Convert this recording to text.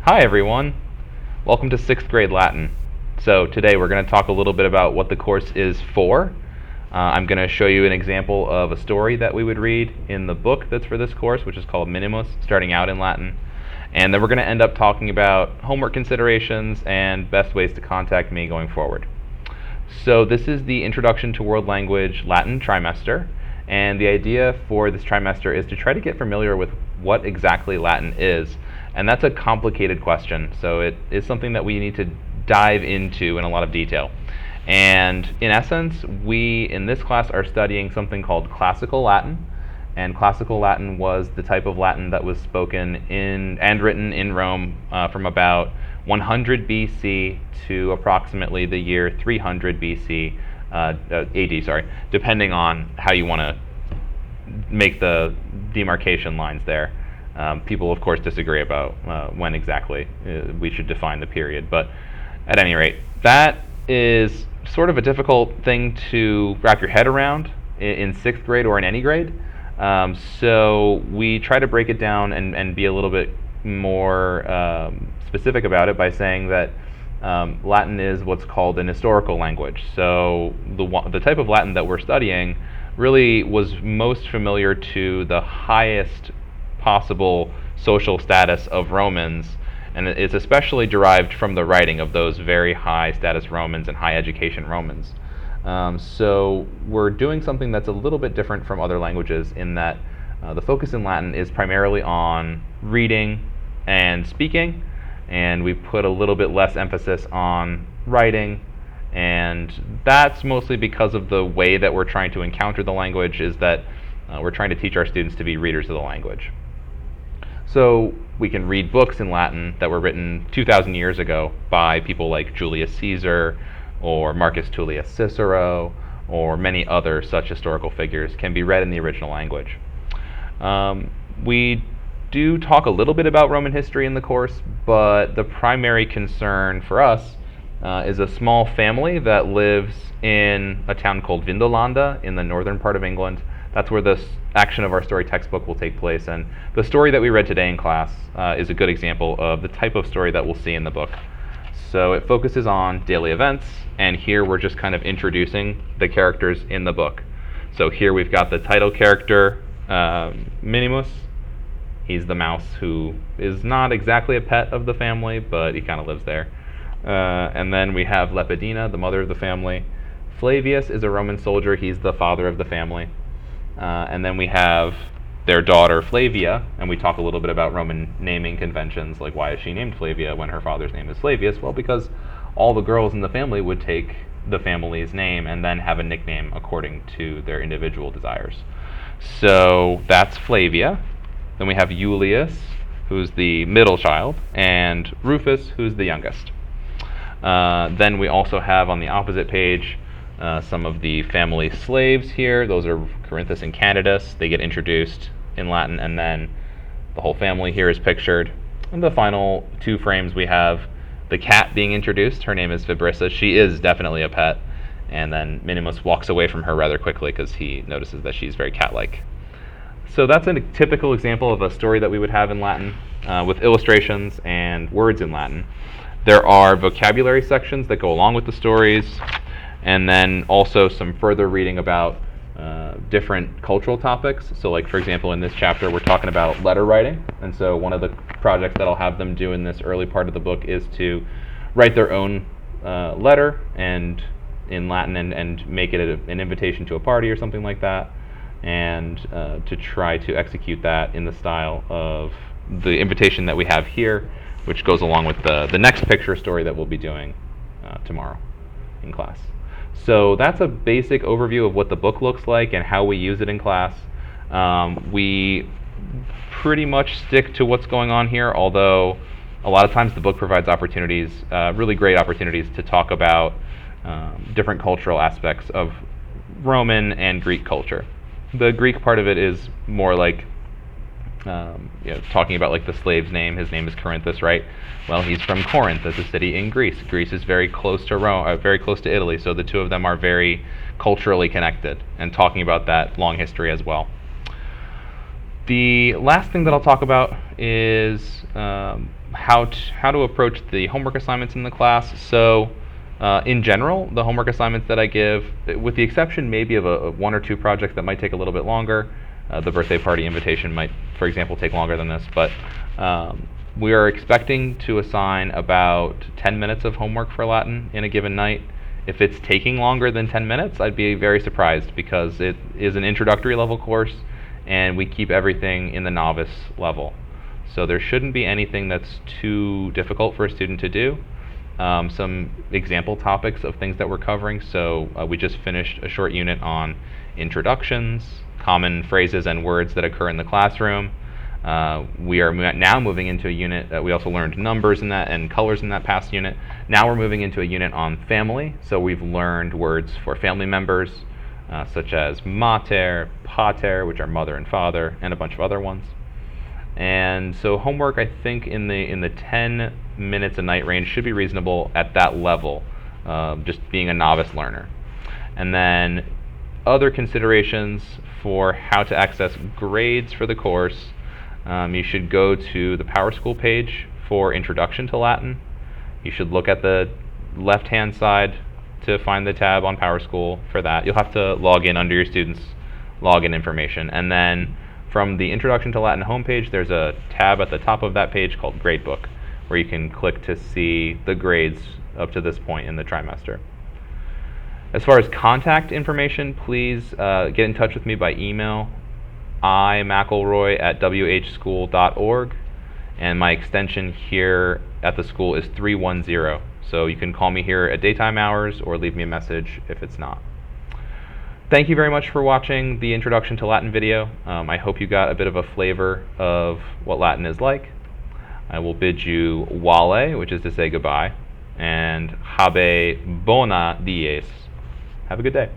Hi everyone, welcome to 6th grade Latin. So today we're going to talk a little bit about what the course is for. I'm going to show you an example of a story that we would read in the book that's for this course, which is called Minimus, starting out in Latin. And then we're going to end up talking about homework considerations and best ways to contact me going forward. So this is the Introduction to World Language Latin trimester, and the idea for this trimester is to try to get familiar with what exactly Latin is. And that's a complicated question, so it is something that we need to dive into in a lot of detail. And in essence, we in this class are studying something called Classical Latin. And Classical Latin was the type of Latin that was spoken in and written in Rome from about 100 BC to approximately the year 300 BC, AD, depending on how you want to make the demarcation lines there. People, of course, disagree about when exactly we should define the period. But at any rate, that is sort of a difficult thing to wrap your head around in 6th grade or in any grade. So we try to break it down and be a little bit more specific about it by saying that Latin is what's called an historical language. So the type of Latin that we're studying really was most familiar to the highest possible social status of Romans, and it's especially derived from the writing of those very high status Romans and high education Romans. So we're doing something that's a little bit different from other languages in that the focus in Latin is primarily on reading and speaking, and we put a little bit less emphasis on writing, and that's mostly because of the way that we're trying to encounter the language is that we're trying to teach our students to be readers of the language. So we can read books in Latin that were written 2,000 years ago by people like Julius Caesar or Marcus Tullius Cicero or many other such historical figures can be read in the original language. We do talk a little bit about Roman history in the course, but the primary concern for us is a small family that lives in a town called Vindolanda in the northern part of England. That's where the action of our story textbook will take place, and the story that we read today in class is a good example of the type of story that we'll see in the book. So it focuses on daily events, and here we're just kind of introducing the characters in the book. So here we've got the title character, Minimus. He's the mouse who is not exactly a pet of the family, but he kind of lives there. And then we have Lepidina, the mother of the family. Flavius is a Roman soldier. He's the father of the family. And then we have their daughter Flavia, and we talk a little bit about Roman naming conventions, like why is she named Flavia when her father's name is Flavius? Well, because all the girls in the family would take the family's name and then have a nickname according to their individual desires. So that's Flavia. Then we have Julius, who's the middle child, and Rufus, who's the youngest. Then we also have on the opposite page some of the family slaves here. Those are Corinthus and Candidus. They get introduced in Latin, and then the whole family here is pictured. In the final two frames, we have the cat being introduced. Her name is Fibrissa. She is definitely a pet. And then Minimus walks away from her rather quickly because he notices that she's very cat-like. So that's a typical example of a story that we would have in Latin with illustrations and words in Latin. There are vocabulary sections that go along with the stories, and then also some further reading about different cultural topics. So like, for example, in this chapter, we're talking about letter writing. And so one of the projects that I'll have them do in this early part of the book is to write their own letter and in Latin and make it an invitation to a party or something like that, and to try to execute that in the style of the invitation that we have here, which goes along with the next picture story that we'll be doing tomorrow in class. So that's a basic overview of what the book looks like and how we use it in class. We pretty much stick to what's going on here, although a lot of times the book provides opportunities, really great opportunities to talk about different cultural aspects of Roman and Greek culture. The Greek part of it is more like talking about like the slave's name. His name is Corinthus, right? Well, he's from Corinth. That's a city in Greece. Greece is very close to Rome, very close to Italy. So the two of them are very culturally connected, and talking about that long history as well. The last thing that I'll talk about is how to approach the homework assignments in the class. So, in general, the homework assignments that I give, with the exception maybe of a one or two projects that might take a little bit longer, the birthday party invitation might, for example, take longer than this, but we are expecting to assign about 10 minutes of homework for Latin in a given night. If it's taking longer than 10 minutes, I'd be very surprised because it is an introductory level course and we keep everything in the novice level. So there shouldn't be anything that's too difficult for a student to do. Some example topics of things that we're covering. So we just finished a short unit on introductions, common phrases and words that occur in the classroom. We are now moving into a unit that we also learned numbers in that and colors in that past unit. Now we're moving into a unit on family. So we've learned words for family members, such as mater, pater, which are mother and father, and a bunch of other ones. And so homework, I think, in the 10 minutes a night range should be reasonable at that level, just being a novice learner. And then other considerations for how to access grades for the course, you should go to the PowerSchool page for Introduction to Latin. You should look at the left-hand side to find the tab on PowerSchool for that. You'll have to log in under your students' login information. And then from the Introduction to Latin homepage, there's a tab at the top of that page called Gradebook, where you can click to see the grades up to this point in the trimester. As far as contact information, please get in touch with me by email, McElroy@whschool.org, and my extension here at the school is 310. So you can call me here at daytime hours or leave me a message if it's not. Thank you very much for watching the Introduction to Latin video. I hope you got a bit of a flavor of what Latin is like. I will bid you vale, which is to say goodbye, and habe bona dies. Have a good day.